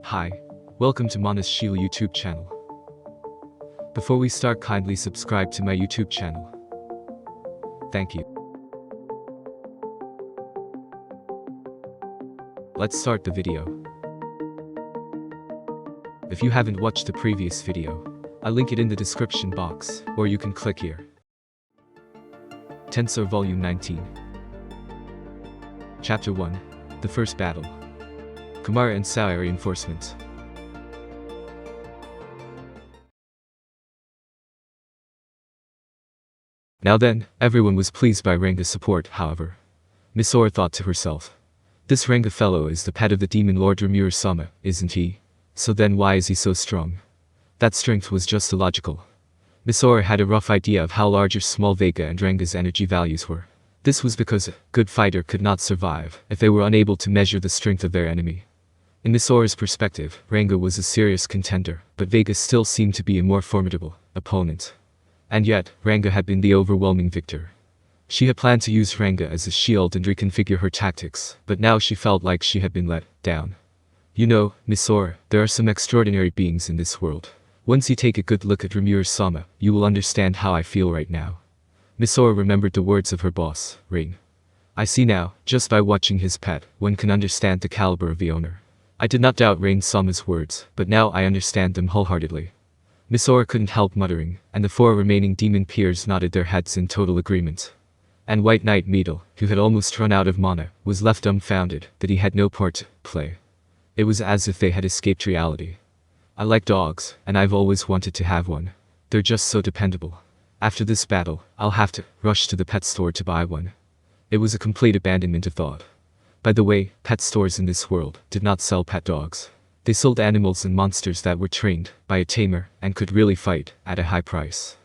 Hi, welcome to Manas Shield YouTube channel. Before we start, kindly subscribe to my YouTube channel. Thank you. Let's start the video. If you haven't watched the previous video, I'll link it in the description box, or you can click here. Tensura Volume 19. Chapter 1. The First Battle. Kumara and Souei Reinforcement. Now then, everyone was pleased by Ranga's support. However, Miss Aureia thought to herself, this Ranga fellow is the pet of the demon lord Rimuru-sama, isn't he? So then why is he so strong? That strength was just illogical. Miss Aureia had a rough idea of how large or small Vega and Ranga's energy values were. This was because a good fighter could not survive if they were unable to measure the strength of their enemy. In Miss Aureia's perspective, Ranga was a serious contender, but Vega still seemed to be a more formidable opponent. And yet, Ranga had been the overwhelming victor. She had planned to use Ranga as a shield and reconfigure her tactics, but now she felt like she had been let down. You know, Miss Aureia, there are some extraordinary beings in this world. Once you take a good look at Rimuru-sama, you will understand how I feel right now. Miss Aureia remembered the words of her boss, Rain. I see now, just by watching his pet, one can understand the caliber of the owner. I did not doubt Rain-sama's words, but now I understand them wholeheartedly. Miss Aureia couldn't help muttering, and the four remaining demon peers nodded their heads in total agreement. And White Knight Meadle, who had almost run out of mana, was left dumbfounded that he had no part to play. It was as if they had escaped reality. I like dogs, and I've always wanted to have one. They're just so dependable. After this battle, I'll have to rush to the pet store to buy one. It was a complete abandonment of thought. By the way, pet stores in this world did not sell pet dogs. They sold animals and monsters that were trained by a tamer and could really fight at a high price.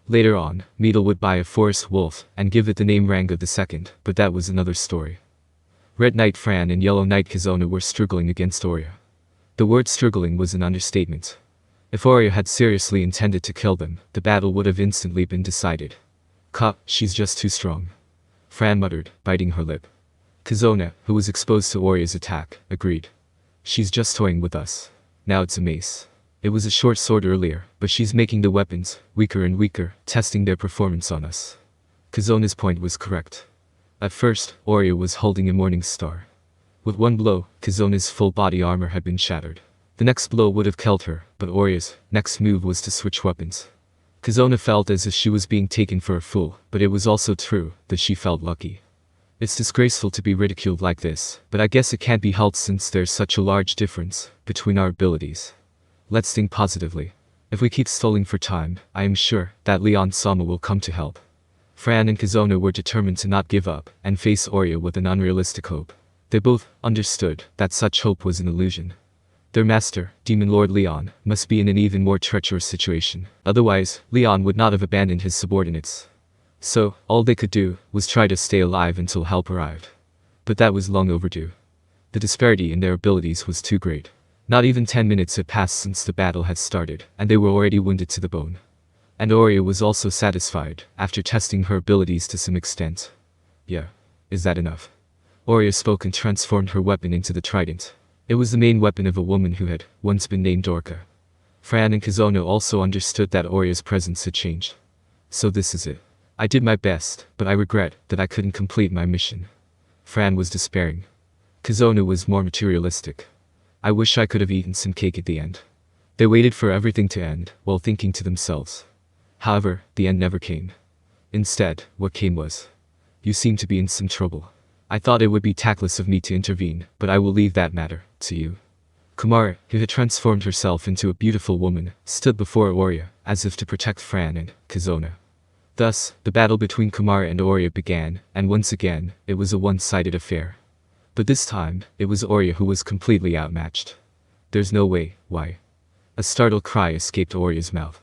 Later on, Meadle would buy a forest wolf and give it the name Ranga II, but that was another story. Red Knight Fran and Yellow Knight Kizona were struggling against Aureia. The word struggling was an understatement. If Aureia had seriously intended to kill them, the battle would have instantly been decided. She's just too strong. Fran muttered, biting her lip. Kizona, who was exposed to Aureia's attack, agreed. She's just toying with us. Now it's a mace. It was a short sword earlier, but she's making the weapons weaker and weaker, testing their performance on us. Kizona's point was correct. At first, Aureia was holding a morning star. With one blow, Kizona's full body armor had been shattered. The next blow would have killed her, but Aurea's next move was to switch weapons. Kizona felt as if she was being taken for a fool, but it was also true that she felt lucky. It's disgraceful to be ridiculed like this, but I guess it can't be helped since there's such a large difference between our abilities. Let's think positively. If we keep stalling for time, I am sure that Leon-sama will come to help. Fran and Kizona were determined to not give up and face Aureia with an unrealistic hope. They both understood that such hope was an illusion. Their master, Demon Lord Leon, must be in an even more treacherous situation. Otherwise, Leon would not have abandoned his subordinates. So, all they could do was try to stay alive until help arrived. But that was long overdue. The disparity in their abilities was too great. Not even 10 minutes had passed since the battle had started, and they were already wounded to the bone. And Aureia was also satisfied, after testing her abilities to some extent. Yeah, is that enough? Aureia spoke and transformed her weapon into the trident. It was the main weapon of a woman who had once been named Orca. Fran and Kizona also understood that Aureia's presence had changed. So this is it. I did my best, but I regret that I couldn't complete my mission. Fran was despairing. Kizona was more materialistic. I wish I could have eaten some cake at the end. They waited for everything to end, while thinking to themselves. However, the end never came. Instead, what came was, you seem to be in some trouble. I thought it would be tactless of me to intervene, but I will leave that matter to you. Kumara, who had transformed herself into a beautiful woman, stood before Aureia, as if to protect Fran and Kizona. Thus, the battle between Kumara and Aureia began, and once again, it was a one-sided affair. But this time, it was Aureia who was completely outmatched. There's no way, why? A startled cry escaped Aureia's mouth.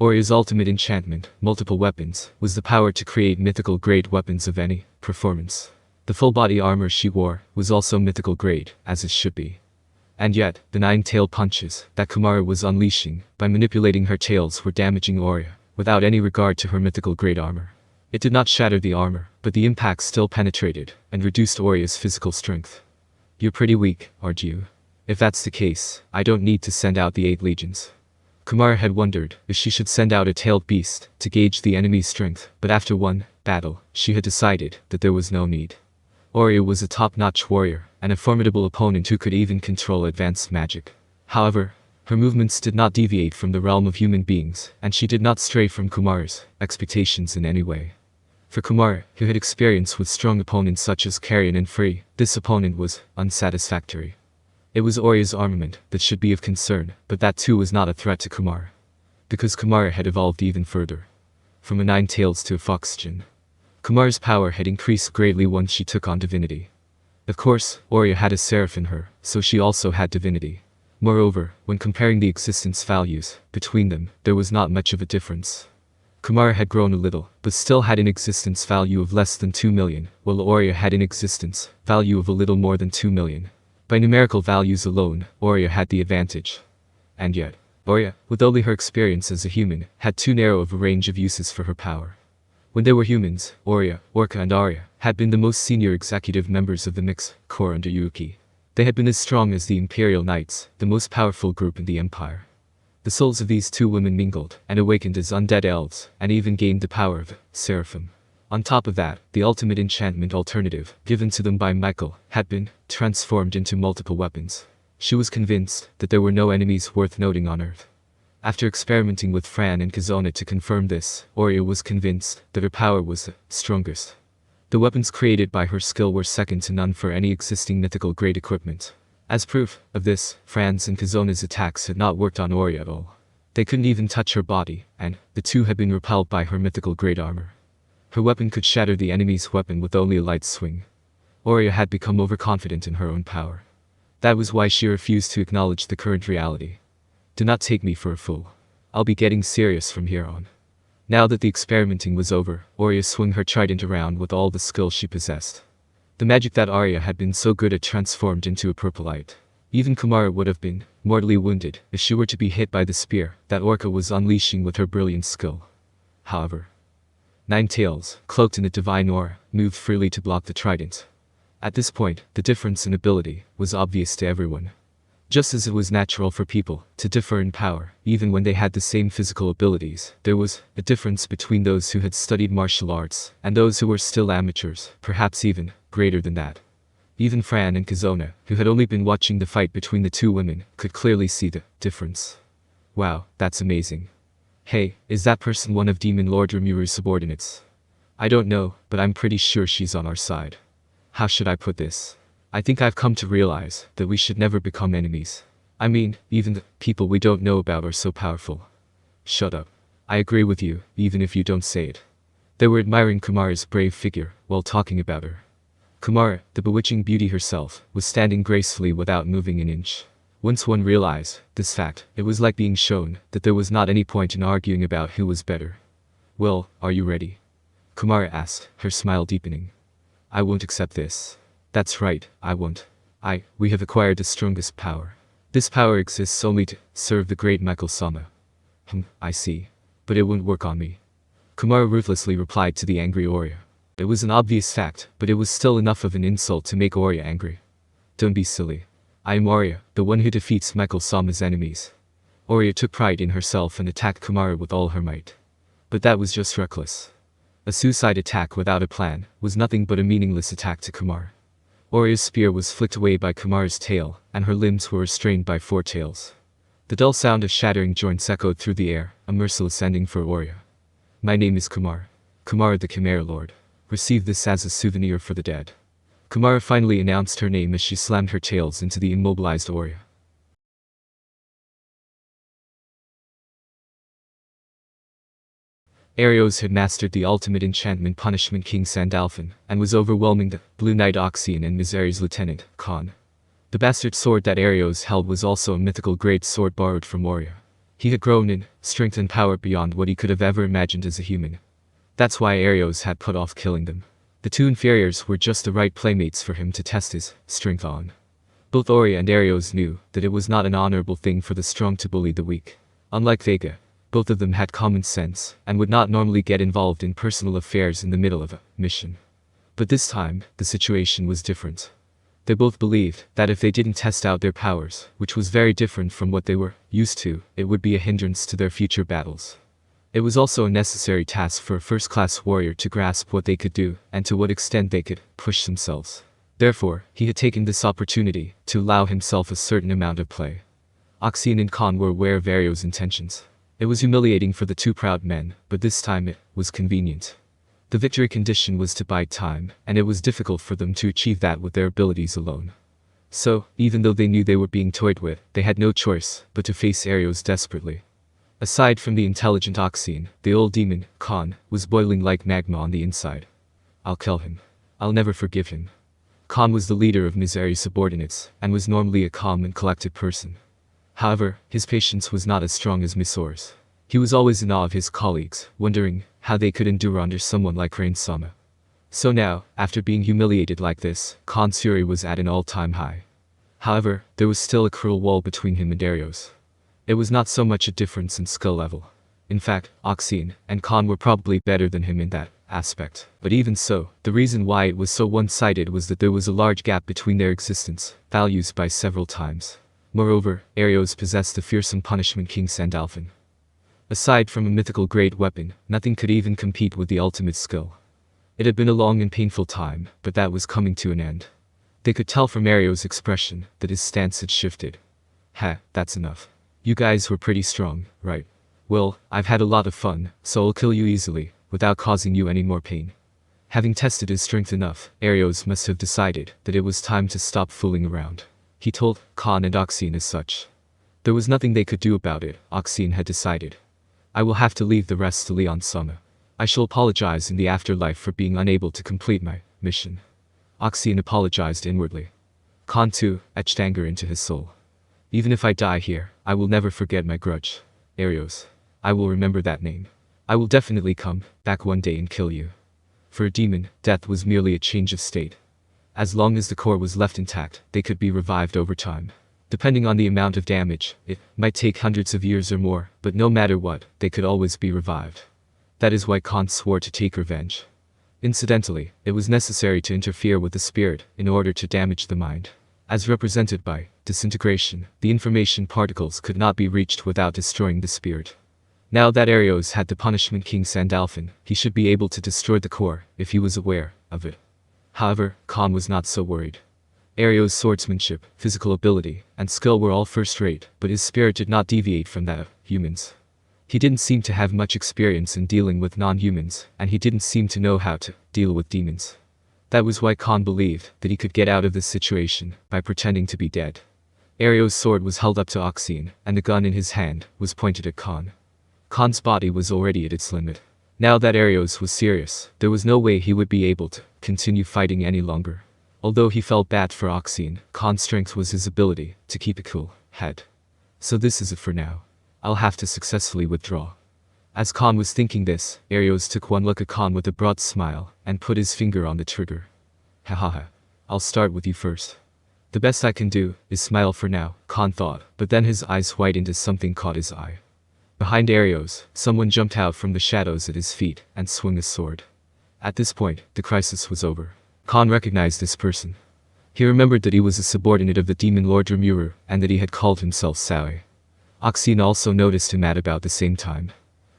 Aureia's ultimate enchantment, multiple weapons, was the power to create mythical grade weapons of any performance. The full body armor she wore was also mythical grade, as it should be. And yet, the 9-tail punches that Kumara was unleashing by manipulating her tails were damaging Aureia, without any regard to her mythical grade armor. It did not shatter the armor, but the impact still penetrated and reduced Aureia's physical strength. You're pretty weak, aren't you? If that's the case, I don't need to send out the 8 legions. Kumara had wondered if she should send out a tailed beast to gauge the enemy's strength, but after one battle, she had decided that there was no need. Aureia was a top-notch warrior, and a formidable opponent who could even control advanced magic. However, her movements did not deviate from the realm of human beings, and she did not stray from Kumara's expectations in any way. For Kumara, who had experience with strong opponents such as Carrion and Free, this opponent was unsatisfactory. It was Aureia's armament that should be of concern, but that too was not a threat to Kumara. Because Kumara had evolved even further. From a 9 tails to a fox skin. Kumara's power had increased greatly once she took on divinity. Of course, Aureia had a seraph in her, so she also had divinity. Moreover, when comparing the existence values between them, there was not much of a difference. Kumara had grown a little, but still had an existence value of less than 2 million, while Aureia had an existence value of a little more than 2 million. By numerical values alone, Aureia had the advantage. And yet, Aureia, with only her experience as a human, had too narrow of a range of uses for her power. When they were humans, Aureia, Orca and Aureia had been the most senior executive members of the Mix Corps under Yuki. They had been as strong as the Imperial Knights, the most powerful group in the Empire. The souls of these 2 women mingled and awakened as undead elves, and even gained the power of Seraphim. On top of that, the ultimate enchantment alternative, given to them by Michael, had been transformed into multiple weapons. She was convinced that there were no enemies worth noting on Earth. After experimenting with Fran and Kazona to confirm this, Aureia was convinced that her power was the strongest. The weapons created by her skill were second to none for any existing mythical grade equipment. As proof of this, Fran's and Kazona's attacks had not worked on Aureia at all. They couldn't even touch her body, and the 2 had been repelled by her mythical grade armor. Her weapon could shatter the enemy's weapon with only a light swing. Aureia had become overconfident in her own power. That was why she refused to acknowledge the current reality. Do not take me for a fool. I'll be getting serious from here on. Now that the experimenting was over, Aureia swung her trident around with all the skill she possessed. The magic that Aureia had been so good at transformed into a purple light. Even Kumara would have been mortally wounded if she were to be hit by the spear that Orca was unleashing with her brilliant skill. However, 9 tails, cloaked in a divine aura, moved freely to block the trident. At this point, the difference in ability was obvious to everyone. Just as it was natural for people to differ in power, even when they had the same physical abilities, there was a difference between those who had studied martial arts and those who were still amateurs, perhaps even greater than that. Even Fran and Kazona, who had only been watching the fight between the 2 women, could clearly see the difference. Wow, that's amazing. Hey, is that person one of Demon Lord Remuru's subordinates? I don't know, but I'm pretty sure she's on our side. How should I put this? I think I've come to realize that we should never become enemies. I mean, even the people we don't know about are so powerful. Shut up. I agree with you, even if you don't say it. They were admiring Kumara's brave figure while talking about her. Kumara, the bewitching beauty herself, was standing gracefully without moving an inch. Once one realized this fact, it was like being shown that there was not any point in arguing about who was better. Well, are you ready? Kumara asked, her smile deepening. I won't accept this. That's right, I won't. We have acquired the strongest power. This power exists only to serve the great Michael-sama. I see. But it won't work on me. Kumara ruthlessly replied to the angry Aureia. It was an obvious fact, but it was still enough of an insult to make Aureia angry. Don't be silly. I am Aureia, the one who defeats Michael-sama's enemies. Aureia took pride in herself and attacked Kumara with all her might. But that was just reckless. A suicide attack without a plan was nothing but a meaningless attack to Kumara. Aureia's spear was flicked away by Kumara's tail, and her limbs were restrained by 4 tails. The dull sound of shattering joints echoed through the air, a merciless ending for Aureia. My name is Kumara. Kumara the Chimera Lord. Receive this as a souvenir for the dead. Kumara finally announced her name as she slammed her tails into the immobilized Aureia. Arios had mastered the ultimate enchantment punishment King Sandalphon, and was overwhelming the Blue Knight Oxian and Misery's lieutenant, Khan. The bastard sword that Arios held was also a mythical great sword borrowed from Aureia. He had grown in strength and power beyond what he could have ever imagined as a human. That's why Arios had put off killing them. The 2 inferiors were just the right playmates for him to test his strength on. Both Aureia and Arios knew that it was not an honorable thing for the strong to bully the weak. Unlike Vega, both of them had common sense, and would not normally get involved in personal affairs in the middle of a mission. But this time, the situation was different. They both believed that if they didn't test out their powers, which was very different from what they were used to, it would be a hindrance to their future battles. It was also a necessary task for a first-class warrior to grasp what they could do and to what extent they could push themselves. Therefore, he had taken this opportunity to allow himself a certain amount of play. Oxine and Khan were aware of Arios' intentions. It was humiliating for the two proud men, but this time it was convenient. The victory condition was to buy time, and it was difficult for them to achieve that with their abilities alone. So, even though they knew they were being toyed with, they had no choice but to face Arios desperately. Aside from the intelligent Oxine, the old demon, Khan, was boiling like magma on the inside. I'll kill him. I'll never forgive him. Khan was the leader of Mizari's subordinates, and was normally a calm and collected person. However, his patience was not as strong as Misor's. He was always in awe of his colleagues, wondering how they could endure under someone like Rain-sama. So now, after being humiliated like this, Khan's fury was at an all-time high. However, there was still a cruel wall between him and Arios. It was not so much a difference in skill level. In fact, Oxine and Khan were probably better than him in that aspect. But even so, the reason why it was so one-sided was that there was a large gap between their existence, values by several times. Moreover, Arios possessed the fearsome punishment King Sandalphon. Aside from a mythical great weapon, nothing could even compete with the ultimate skill. It had been a long and painful time, but that was coming to an end. They could tell from Arios' expression that his stance had shifted. That's enough. You guys were pretty strong, right? Well, I've had a lot of fun, so I'll kill you easily, without causing you any more pain. Having tested his strength enough, Arios must have decided that it was time to stop fooling around. He told Khan and Oxine as such. There was nothing they could do about it, Oxine had decided. I will have to leave the rest to Leon-sama. I shall apologize in the afterlife for being unable to complete my mission. Oxine apologized inwardly. Khan too etched anger into his soul. Even if I die here, I will never forget my grudge. Arios. I will remember that name. I will definitely come back one day and kill you. For a demon, death was merely a change of state. As long as the core was left intact, they could be revived over time. Depending on the amount of damage, it might take hundreds of years or more, but no matter what, they could always be revived. That is why Khan swore to take revenge. Incidentally, it was necessary to interfere with the spirit in order to damage the mind. As represented by disintegration, the information particles could not be reached without destroying the spirit. Now that Arios had the punishment King Sandalphon, he should be able to destroy the core if he was aware of it. However, Khan was not so worried. Arios' swordsmanship, physical ability, and skill were all first-rate, but his spirit did not deviate from that of humans. He didn't seem to have much experience in dealing with non-humans, and he didn't seem to know how to deal with demons. That was why Khan believed that he could get out of this situation by pretending to be dead. Arios' sword was held up to Oxine, and the gun in his hand was pointed at Khan. Khan's body was already at its limit. Now that Arios was serious, there was no way he would be able to continue fighting any longer. Although he felt bad for Oxine, Khan's strength was his ability to keep a cool head. So this is it for now. I'll have to successfully withdraw. As Khan was thinking this, Arios took one look at Khan with a broad smile, and put his finger on the trigger. Hahaha. I'll start with you first. The best I can do is smile for now, Khan thought, but then his eyes widened as something caught his eye. Behind Arios, someone jumped out from the shadows at his feet and swung a sword. At this point, the crisis was over. Khan recognized this person. He remembered that he was a subordinate of the demon Lord Rimuru, and that he had called himself Souei. Oxine also noticed him at about the same time.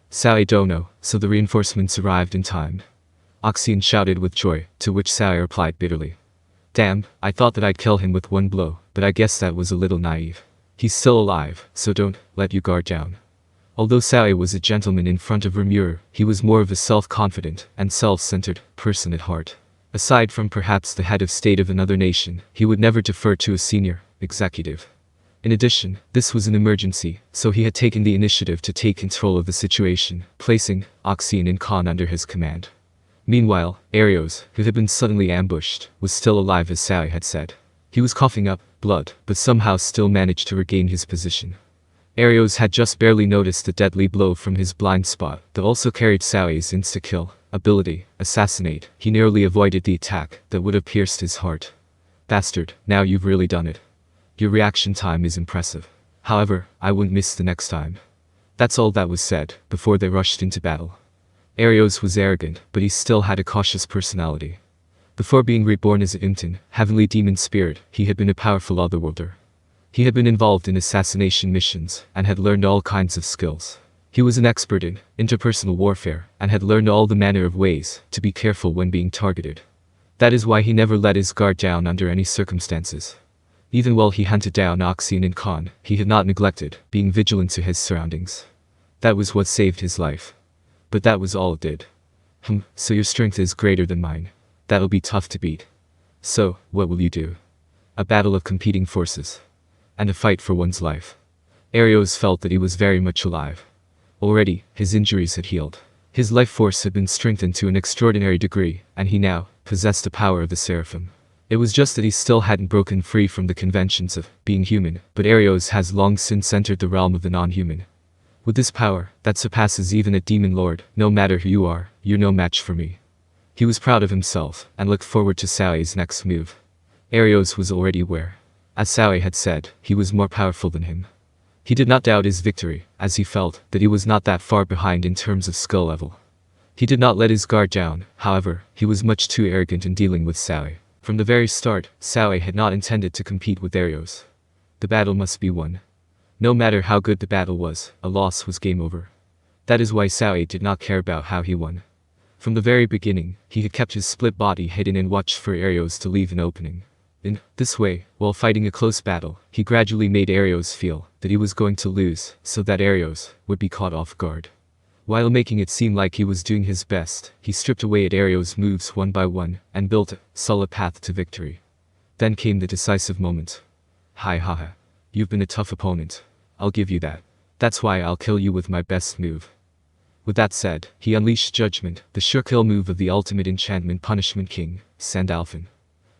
Souei dono, so the reinforcements arrived in time. Oxine shouted with joy, to which Souei replied bitterly. Damn, I thought that I'd kill him with one blow, but I guess that was a little naive. He's still alive, so don't let your guard down. Although Souei was a gentleman in front of Rimuru, he was more of a self-confident and self-centered person at heart. Aside from perhaps the head of state of another nation, he would never defer to a senior executive. In addition, this was an emergency, so he had taken the initiative to take control of the situation, placing Oxine and Khan under his command. Meanwhile, Arios, who had been suddenly ambushed, was still alive as Souei had said. He was coughing up blood, but somehow still managed to regain his position. Arios had just barely noticed the deadly blow from his blind spot that also carried Souei's insta-kill ability, assassinate. He narrowly avoided the attack that would have pierced his heart. Bastard, now you've really done it. Your reaction time is impressive. However, I wouldn't miss the next time. That's all that was said, before they rushed into battle. Arios was arrogant, but he still had a cautious personality. Before being reborn as an Imton, heavenly demon spirit, he had been a powerful otherworlder. He had been involved in assassination missions, and had learned all kinds of skills. He was an expert in interpersonal warfare, and had learned all the manner of ways to be careful when being targeted. That is why he never let his guard down under any circumstances. Even while he hunted down Oxian and Khan, he had not neglected being vigilant to his surroundings. That was what saved his life. But that was all it did. So your strength is greater than mine. That'll be tough to beat. So, what will you do? A battle of competing forces. And a fight for one's life. Arios felt that he was very much alive. Already, his injuries had healed. His life force had been strengthened to an extraordinary degree, and he now possessed the power of the Seraphim. It was just that he still hadn't broken free from the conventions of being human, but Arios has long since entered the realm of the non-human. With this power, that surpasses even a demon lord, no matter who you are, you're no match for me. He was proud of himself, and looked forward to Souei's next move. Arios was already aware. As Souei had said, he was more powerful than him. He did not doubt his victory, as he felt that he was not that far behind in terms of skill level. He did not let his guard down, however, he was much too arrogant in dealing with Souei. From the very start, Souei had not intended to compete with Arios. The battle must be won. No matter how good the battle was, a loss was game over. That is why Souei did not care about how he won. From the very beginning, he had kept his split body hidden and watched for Arios to leave an opening. In this way, while fighting a close battle, he gradually made Arios feel that he was going to lose, so that Arios would be caught off guard. While making it seem like he was doing his best, he stripped away at Arios' moves one by one, and built a solid path to victory. Then came the decisive moment. Haha. You've been a tough opponent. I'll give you that. That's why I'll kill you with my best move. With that said, he unleashed Judgment, the sure kill move of the ultimate enchantment punishment king, Sandalphon.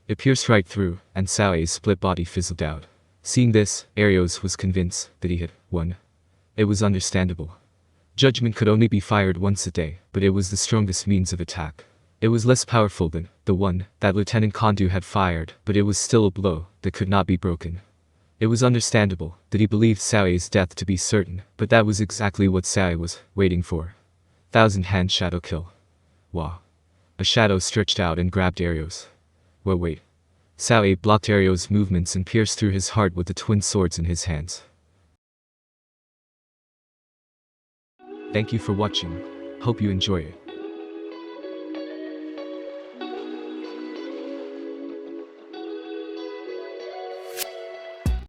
It pierced right through, and Souei's split body fizzled out. Seeing this, Arios was convinced that he had won. It was understandable. Judgment could only be fired once a day, but it was the strongest means of attack. It was less powerful than the one that Lieutenant Kondu had fired, but it was still a blow that could not be broken. It was understandable that he believed Souei's death to be certain, but that was exactly what Souei was waiting for. Thousand-hand shadow kill. Wah. A shadow stretched out and grabbed Arios. Wait. Souei blocked Arios' movements and pierced through his heart with the twin swords in his hands. Thank you for watching. Hope you enjoy it.